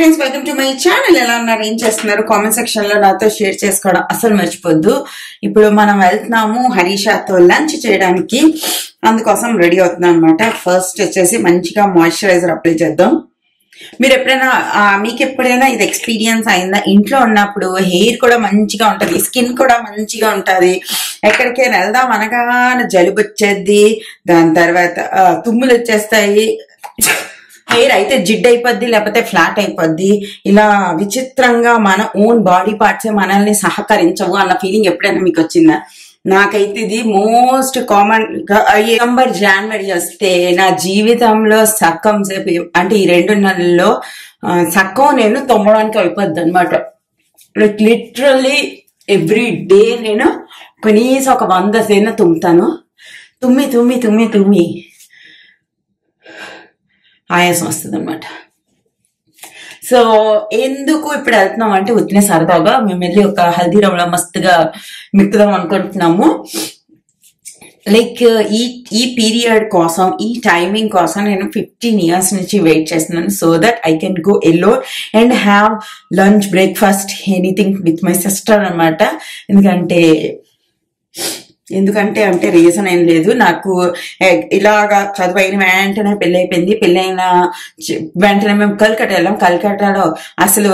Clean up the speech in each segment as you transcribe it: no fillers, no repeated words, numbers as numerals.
Friends, welcome to my channel. ఎలా ఉన్నారు, ఏం చేస్తున్నారు? కామెంట్ సెక్షన్ లో నాతో షేర్ చేసుకోవడం అసలు మర్చిపోద్దు. ఇప్పుడు మనం వెళ్తున్నాము హరీషాతో లంచ్ చేయడానికి. అందుకోసం రెడీ అవుతున్నాం అనమాట. ఫస్ట్ వచ్చేసి మంచిగా మాయిశ్చరైజర్ అప్లై చేద్దాం. మీకు ఎప్పుడైనా ఇది ఎక్స్పీరియన్స్ అయిందా? ఇంట్లో ఉన్నప్పుడు హెయిర్ కూడా మంచిగా ఉంటది, స్కిన్ కూడా మంచిగా ఉంటది. ఎక్కడికైనా వెళ్దాం అనగానే జలుబు వచ్చేది, దాని తర్వాత తుమ్ములు వచ్చేస్తాయి, హెయిర్ అయితే జిడ్ అయిపోద్ది, లేకపోతే ఫ్లాట్ అయిపోద్ది. ఇలా విచిత్రంగా మన ఓన్ బాడీ పార్ట్స్ మనల్ని సహకరించవు అన్న ఫీలింగ్ ఎప్పుడైనా మీకు వచ్చిందా? నాకైతే ఇది మోస్ట్ కామన్. జనవరి వస్తే నా జీవితంలో సక్కం సేపు, అంటే ఈ 2 నెలల్లో సక్కం నేను తొమ్మడానికి అయిపోద్ది అనమాట. లిటరల్లీ ఎవ్రీ డే నేను కనీసం ఒక 100 సేన తుమ్ముతాను. తుమ్మి తుమ్మి తుమ్మి తుమ్మి ఆయాసం వస్తుంది అనమాట. సో ఎందుకు ఇప్పుడు వెళ్తున్నాం అంటే ఉత్తిన సరదాగా మేము వెళ్ళి ఒక హల్దీరామ్లో మస్తుగా మిక్కుదాం అనుకుంటున్నాము. లైక్ ఈ పీరియడ్ కోసం, ఈ టైమింగ్ కోసం నేను 15 years నుంచి వెయిట్ చేస్తున్నాను. So that I can go alone and have lunch, breakfast, anything with my sister అనమాట. ఎందుకంటే అంటే రీజన్ ఏం లేదు. నాకు ఇలాగా చదువైన వెంటనే పెళ్లి అయిపోయింది. పెళ్ళైన వెంటనే మేము కల్కట్టా వెళ్ళాం. కల్కట్టాలో అసలు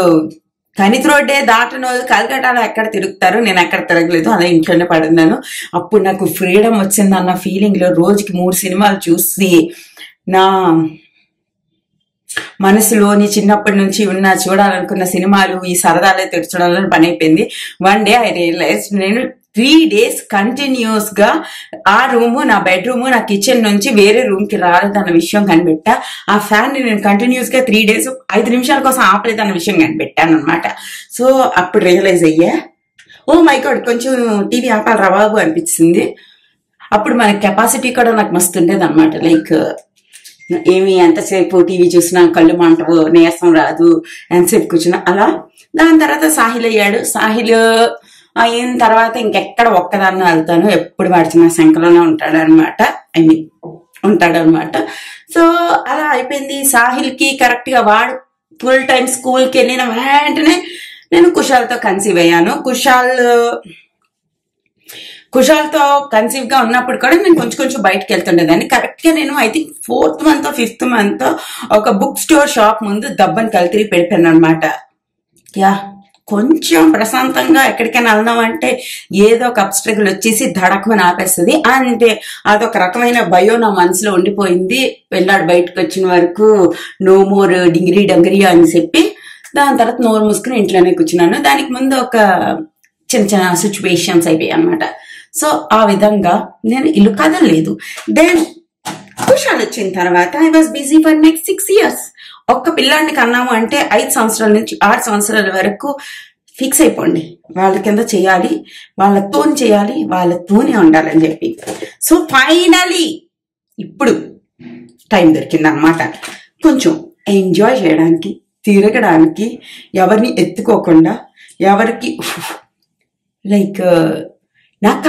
కనితి రోడ్డే దాటను, కల్కట్టాలో ఎక్కడ తిరుగుతారు, నేను ఎక్కడ తిరగలేదు, అలా ఇంట్లోనే పడున్నాను. అప్పుడు నాకు ఫ్రీడమ్ వచ్చింది అన్న ఫీలింగ్ లో రోజుకి 3 సినిమాలు చూసి నా మనసులోని చిన్నప్పటి నుంచి చూడాలనుకున్న సినిమాలు, ఈ సరదాలే తెరచడాలని పని అయిపోయింది. వన్ డే ఐ రియలైజ్ నేను 3 days కంటిన్యూస్ గా ఆ రూము, నా బెడ్రూమ్, నా కిచెన్ నుంచి వేరే రూమ్ కి రాలేదన్న విషయం కనిపెట్టా. ఆ ఫ్యాన్ ని నేను కంటిన్యూస్ గా 3 days 5 నిమిషాల కోసం ఆపలేదన్న విషయం కనిపెట్టాను అనమాట. సో అప్పుడు రియలైజ్ అయ్యా, ఓ మై గాడ్, కొంచెం టీవీ ఆపాలి బాబు అనిపించింది. అప్పుడు మన కెపాసిటీ కూడా నాకు మస్తు ఉండేది అనమాట. లైక్ ఏమి ఎంతసేపు టీవీ చూసినా కళ్ళు మంటవు, నీరసం రాదు, ఎంతసేపు కూర్చున్నా అలా. దాని తర్వాత సాహిల్ అయ్యాడు. సాహిల్ అయిన తర్వాత ఇంకెక్కడ ఒక్కదాన్ని వెళ్తాను, ఎప్పుడు వాడిచిన శంకలోనే ఉంటాడనమాట. ఉంటాడనమాట. సో అలా అయిపోయింది. సాహిల్ కి కరెక్ట్ గా వాడు ఫుల్ టైం స్కూల్కి వెళ్ళిన వెంటనే నేను కుషాల్తో కన్సీవ్ అయ్యాను. కుషాల్తో కన్సీవ్ గా ఉన్నప్పుడు కూడా నేను కొంచెం బయటకు వెళ్తుండేదాన్ని. కరెక్ట్ గా నేను I think 4th month 5th month ఒక బుక్ స్టోర్ షాప్ ముందు దబ్బని కలితిరి పెడిపోయాను అనమాట. యా, కొంచెం ప్రశాంతంగా ఎక్కడికైనా వెళ్దాం అంటే ఏదో ఒక అబ్స్ట్రగుల్ వచ్చేసి ధడకమని ఆపేస్తుంది. అంటే అదొక రకమైన భయం నా మనసులో ఉండిపోయింది. వెళ్ళాడు బయటకు వచ్చిన వరకు నో మోర్ డింగిరీ డంగిరీ అని చెప్పి దాని తర్వాత నోరు మూసుకుని ఇంట్లోనే కూర్చున్నాను. దానికి ముందు ఒక చిన్న సిచ్యువేషన్స్ అయిపోయాయి అనమాట. సో ఆ విధంగా నేను ఇల్లు కదలలేదు. దెన్ కుషాల్ వచ్చిన తర్వాత I was busy for next 6 years. ఒక్క పిల్లాడిని కన్నాము అంటే 5 సంవత్సరాల నుంచి 6 సంవత్సరాల వరకు ఫిక్స్ అయిపోండి, వాళ్ళ కింద చేయాలి, వాళ్ళతోని చేయాలి, వాళ్ళతోనే ఉండాలని చెప్పి. సో ఫైనలీ ఇప్పుడు టైం దొరికింది అనమాట కొంచెం ఎంజాయ్ చేయడానికి, తిరగడానికి, ఎవరిని ఎత్తుకోకుండా, ఎవరికి లైక్ నాకు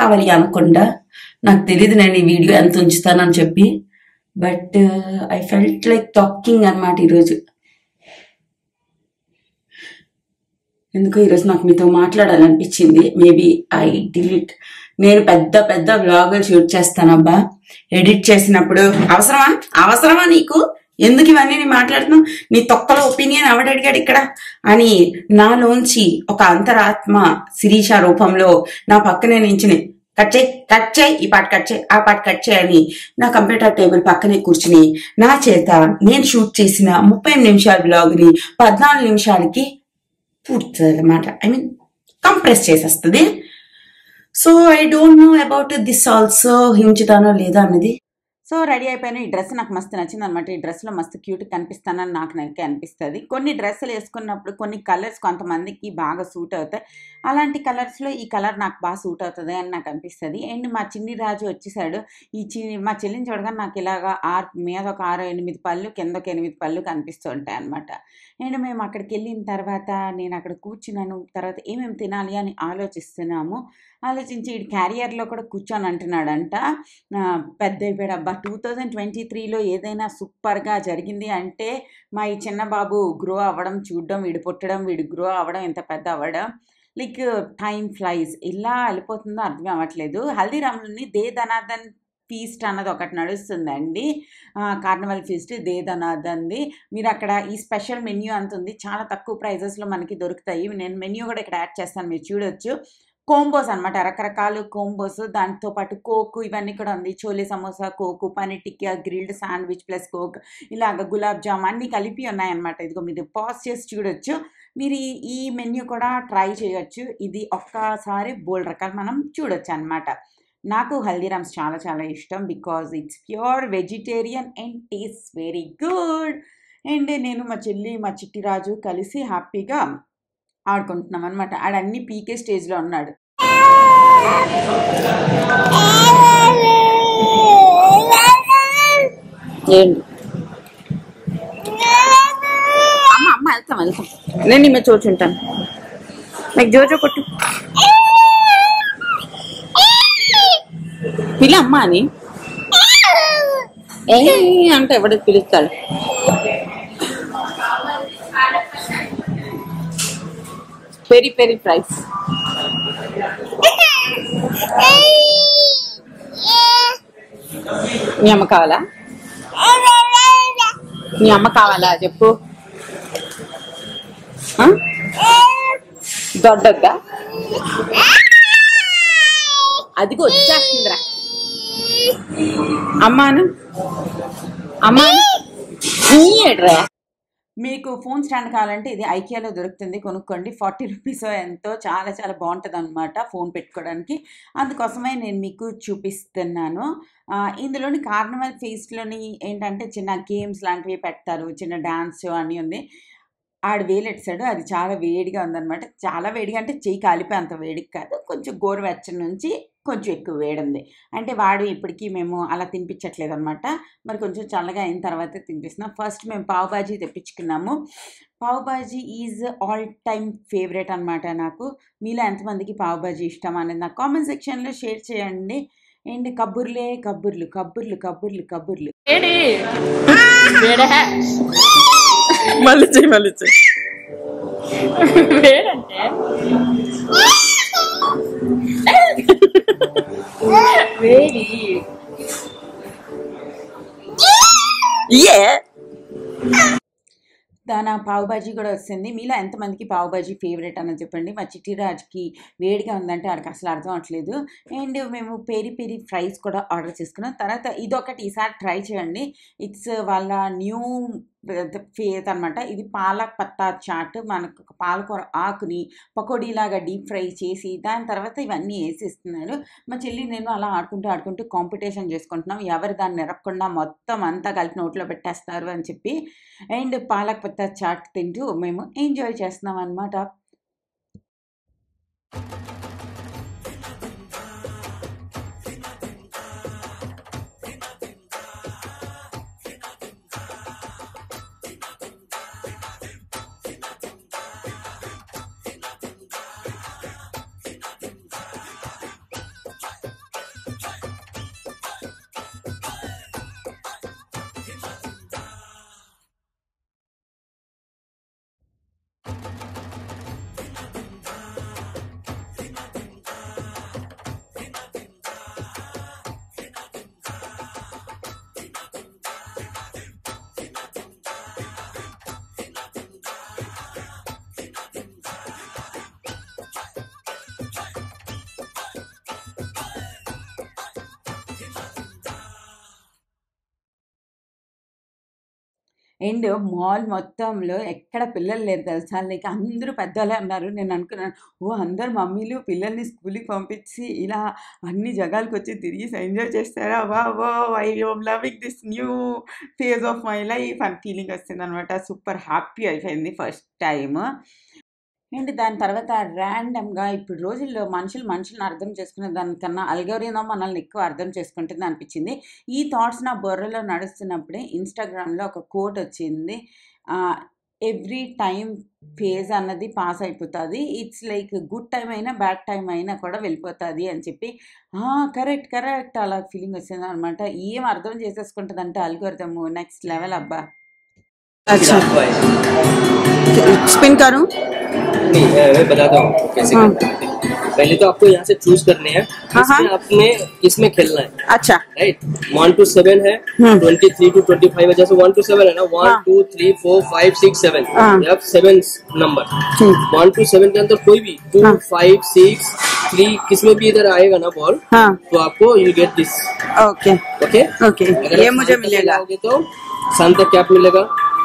కావాలి అనకుండా. నాకు తెలియదు నేను ఈ వీడియో ఎంత ఉంచుతానని చెప్పి, but I felt like talking అనమాట ఈరోజు. ఎందుకో ఈరోజు నాకు మీతో మాట్లాడాలనిపించింది. Maybe I delete. నేను పెద్ద వ్లాగులు షూట్ చేస్తానబ్బా. ఎడిట్ చేసినప్పుడు అవసరమా నీకు? ఎందుకు ఇవన్నీ నేను మాట్లాడుతున్నావు? నీ తొక్కల ఒపీనియన్ ఎవడడిగాడు ఇక్కడ అని నాలోంచి ఒక అంతరాత్మ శిరీష రూపంలో నా పక్కనే నించుని కట్ చేయి, ఈ పాట కట్ చేయి, ఆ పాట కట్ చేయని నా కంప్యూటర్ టేబుల్ పక్కనే కూర్చుని నా చేత నేను షూట్ చేసిన 30 నిమిషాల బ్లాగ్ని 14 నిమిషాలకి పూర్తి అనమాట. కంప్రెస్ చేసేస్తుంది. So I don't know about this also, హించుతానో లేదా అన్నది. సో రెడీ అయిపోయాను. ఈ డ్రెస్ నాకు మస్తు నచ్చింది అనమాట. ఈ డ్రెస్లో మస్తు క్యూట్ కనిపిస్తానని నాకు అనిపిస్తుంది. కొన్ని డ్రెస్సులు వేసుకున్నప్పుడు కొన్ని కలర్స్ కొంతమందికి బాగా సూట్ అవుతాయి. అలాంటి కలర్స్లో ఈ కలర్ నాకు బాగా సూట్ అవుతుంది అని నాకు అనిపిస్తుంది. అండ్ మా చిన్ని రాజు వచ్చేసాడు. మా చెల్లిని చూడగానే నాకు ఇలాగా మీద ఒక 6-8 పళ్ళు, కింద ఒక 8 పళ్ళు కనిపిస్తూ ఉంటాయి అనమాట. అండ్ మేము అక్కడికి వెళ్ళిన తర్వాత నేను అక్కడ కూర్చున్నాను. తర్వాత ఏమేమి తినాలి అని ఆలోచించి వీడి క్యారియర్లో కూడా కూర్చొని అంటున్నాడంట, పెద్ద అయిపోయాడు అబ్బా 2023లో ఏదైనా సూపర్గా జరిగింది అంటే మా ఈ చిన్న బాబు గ్రో అవ్వడం చూడడం, వీడు పుట్టడం, వీడు గ్రో అవ్వడం, ఇంత పెద్ద అవ్వడం. లైక్ టైమ్ ఫ్లైస్ ఇలా వెళ్ళిపోతుందో అర్థం అవ్వట్లేదు. హల్దీరామ్లోని దే ధనాధన్ ఫీస్ట్ అన్నది ఒకటి నడుస్తుందండి. కార్నివల్ ఫీస్ట్ దే ధనాధన్ది. మీరు అక్కడ ఈ స్పెషల్ మెన్యూ అంత ఉంది, చాలా తక్కువ ప్రైజెస్లో మనకి దొరుకుతాయి. నేను మెన్యూ కూడా ఇక్కడ యాడ్ చేస్తాను, మీరు చూడొచ్చు. కోంబోస్ అనమాట, రకరకాల కోంబోస్, దాంతో పాటు కోక్ ఇవన్నీ కూడా ఉంది. Chole samosa, coke, paneer tikka, grilled sandwich plus coke, ఇలాగ గులాబ్ జామ్ అన్నీ కలిపి ఉన్నాయన్నమాట. ఇదిగో మీరు పాజ్ చేసి చూడొచ్చు. మీరు ఈ మెన్యూ కూడా ట్రై చేయొచ్చు. ఇది ఒక్కసారి బోల్డ్ రకాలు మనం చూడొచ్చు అనమాట. నాకు హల్దీరామ్స్ చాలా చాలా ఇష్టం because it's pure vegetarian and taste very good. And నేను మా చెల్లి మా చిట్టి రాజు కలిసి హ్యాపీగా ఆడుకుంటున్నాం అనమాట. ఆడన్నీ పీకే స్టేజ్లో ఉన్నాడు. ఏంటి అమ్మ అమ్మ వెళ్తాం వెళ్తాం, నేను ఈమె చూచుంటాను. నాకు జోజో కొట్టు పిల్ల అమ్మ అని ఏ అంటే ఎవరికి పిలుస్తాడు. పెరి పెరి ఫ్రైస్ మీ అమ్మ కావాలా? మీ అమ్మ కావాలా చెప్పు. దొడ్డొద్దా? అదిగో వచ్చేస్తుందిరా. అమ్మాను అమ్మాను ఏడ్రా. మీకు ఫోన్ స్టాండ్ కావాలంటే ఇది ఐకియాలో దొరుకుతుంది, కొనుక్కోండి. 40 రూపీస్ ఎంతో, చాలా చాలా బాగుంటుంది అనమాట ఫోన్ పెట్టుకోవడానికి. అందుకోసమే నేను మీకు చూపిస్తున్నాను. ఇందులోని కార్నివల్ ఫీస్ట్లోని ఏంటంటే చిన్న గేమ్స్ లాంటివి పెడతారు, చిన్న డ్యాన్స్ అన్నీ ఉంది. ఆడు వేలెట్టాడు, అది చాలా వేడిగా ఉందన్నమాట. చాలా వేడిగా అంటే చెయ్యి కాలిపోయి అంత వేడికి కాదు, కొంచెం గోరువెచ్చని నుంచి కొంచెం ఎక్కువ వేడింది. అంటే వాడు ఇప్పటికీ మేము అలా తినిపించట్లేదు అనమాట, మరి కొంచెం చల్లగా అయిన తర్వాతే తినిపిస్తున్నాం. ఫస్ట్ మేము పావ్ బాజీ తెప్పించుకున్నాము. Pav bhaji is all time favourite అనమాట నాకు. మీలో ఎంతమందికి పావ్ బాజీ ఇష్టం అనేది నాకు కామెంట్ సెక్షన్లో షేర్ చేయండి. అండ్ కబుర్లే కబుర్లు కబుర్లు కబుర్లు కబుర్లు మళ్ళీ చెయ్యి మళ్ళీ చెయ్యి. వేడంటే వేడి. దాని పావు బాజీ కూడా వస్తుంది. మీలో ఎంతమందికి పావు బాజీ ఫేవరెట్ అని చెప్పండి. మా చిట్టిరాజ్కి వేడిగా ఉందంటే వాడికి అసలు అర్థం అవట్లేదు. అండ్ మేము పెరి పెరి ఫ్రైస్ కూడా ఆర్డర్ చేసుకున్నాం. తర్వాత ఇదొకటి ఈసారి ట్రై చేయండి, ఇట్స్ వాళ్ళ న్యూ ఫేస్ అనమాట. ఇది పాలక్ పత్తా చాట్. మనకు పాలకూర ఆకుని పకోడీలాగా డీప్ ఫ్రై చేసి దాని తర్వాత ఇవన్నీ వేసి ఇస్తున్నారు. మా చెల్లి నేను అలా ఆడుకుంటూ కాంపిటీషన్ చేసుకుంటున్నాం, ఎవరు దాన్ని నిరపకుండా మొత్తం అంతా కలిపి నోట్లో పెట్టేస్తారు అని చెప్పి. అండ్ పాలక్ పత్తా చాట్ తింటూ మేము ఎంజాయ్ చేస్తున్నాం అనమాట. అండ్ మాల్ మొత్తంలో ఎక్కడ పిల్లలు లేరు తెలుసా, లైక్ అందరూ పెద్దవాళ్ళే ఉన్నారు. నేను అనుకున్నాను, అందరు మమ్మీలు పిల్లల్ని స్కూల్కి పంపించి ఇలా అన్ని జగాలకు వచ్చి తిరిగి ఎంజాయ్ చేస్తారా, I am loving this new phase of my life అని ఫీలింగ్ వస్తుంది అనమాట. సూపర్ హ్యాపీ అయిపోయింది ఫస్ట్ టైమ్. అండ్ దాని తర్వాత ర్యాండమ్గా ఇప్పుడు రోజుల్లో మనుషులను అర్థం చేసుకునే దానికన్నా అల్గోరిథం మనల్ని ఎక్కువ అర్థం చేసుకుంటుంది అనిపించింది. ఈ థాట్స్ నా బుర్రలో నడుస్తున్నప్పుడే ఇన్స్టాగ్రామ్లో ఒక కోట్ వచ్చింది. ఎవ్రీ టైం ఫేజ్ అన్నది పాస్ అయిపోతుంది. ఇట్స్ లైక్ గుడ్ టైం అయినా బ్యాడ్ టైం అయినా కూడా వెళ్ళిపోతుంది అని చెప్పి కరెక్ట్ కరెక్ట్ అలా ఫీలింగ్ వచ్చింది అనమాట. ఏం అర్థం చేసేసుకుంటుందంటే అల్గోరిథమ్ నెక్స్ట్ లెవెల్ అబ్బా. अच्छा आपको आएगा। स्पिन करूं? नहीं मैं बताता हूँ कैसे हाँ करना है। पहले तो आपको यहाँ से चूज करने हैं, हाँ हाँ इसमें आपने इसमें खेलना है, अच्छा राइट। 1 to 7 है, 23 to 25 है। जैसे 1 to 7 है ना, 1 हाँ 2 3 4 5 6 7, हाँ you have 7 नंबर। ठीक 1 to 7 के अंदर कोई भी 2 हाँ 5 6 3 किसमें भी इधर आएगा ना बॉल, हाँ तो आपको you get this. Okay okay, okay अगर ये आप मुझे शांत मिलेगा। लगाओगे तो शांत कैप मिलेगा।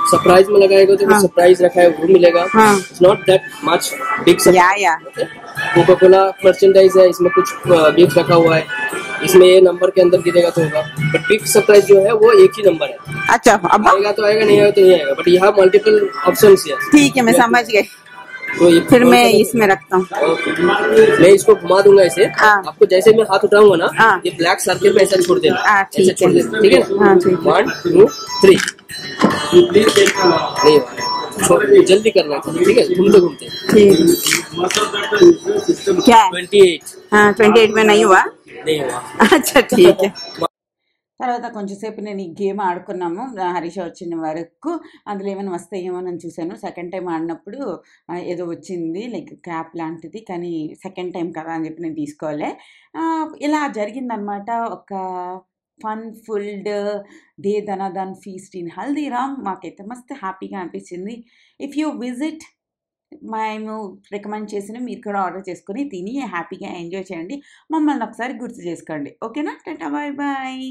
सरप्राइज में लगाएगा तो हाँ सरप्राइज रखा है वो मिलेगा। हाँ it's not that much big या सरप्राइज। कोका कोला मर्चेंडाइज है, इसमें कुछ गिफ्ट रखा हुआ है, इसमें ये नंबर के अंदर गिरेगा तो होगा। बट बिग सरप्राइज जो है वो एक ही नंबर है। अच्छा अब्बा आएगा तो आएगा, नहीं आएगा तो नहीं आएगा। बट यहाँ मल्टीपल ऑप्शन है। ठीक है मैं समझ गई। तो ये फिर कौन मैं सा नंबर? इसमें रखता हूँ। मैं इसको घुमा दूंगा ऐसे, हाँ आपको जैसे मैं हाथ उठाऊंगा ना, हाँ ये ब्लैक सर्किल में ऐसा छोड़ देना, हाँ ऐसे ठीक छोड़ है देना, ठीक है। हाँ ठीक है 1 2 3 नहीं जल्दी करना है, ठीक है, घूमते घूमते। ठीक क्या है 28 हाँ 28 में नहीं हुआ नहीं हुआ। अच्छा ठीक है తర్వాత కొంచెంసేపు నేను ఈ గేమ్ ఆడుకున్నాము హరీష వచ్చిన వరకు. అందులో ఏమైనా వస్తాయేమో అని చూశాను. సెకండ్ టైం ఆడినప్పుడు ఏదో వచ్చింది లైక్ క్యాప్ లాంటిది, కానీ సెకండ్ టైం కదా అని చెప్పి నేను తీసుకోలే. ఇలా జరిగిందనమాట. ఒక fun filled day Dhanadhan feast in Haldiram. మాకైతే మస్తు హ్యాపీగా అనిపించింది. ఇఫ్ యూ విజిట్ మేము రికమెండ్ చేసిన మీరు కూడా ఆర్డర్ చేసుకొని తిని హ్యాపీగా ఎంజాయ్ చేయండి. మమ్మల్ని ఒకసారి గుర్తు చేసుకోండి. ఓకేనా? Tata bye bye.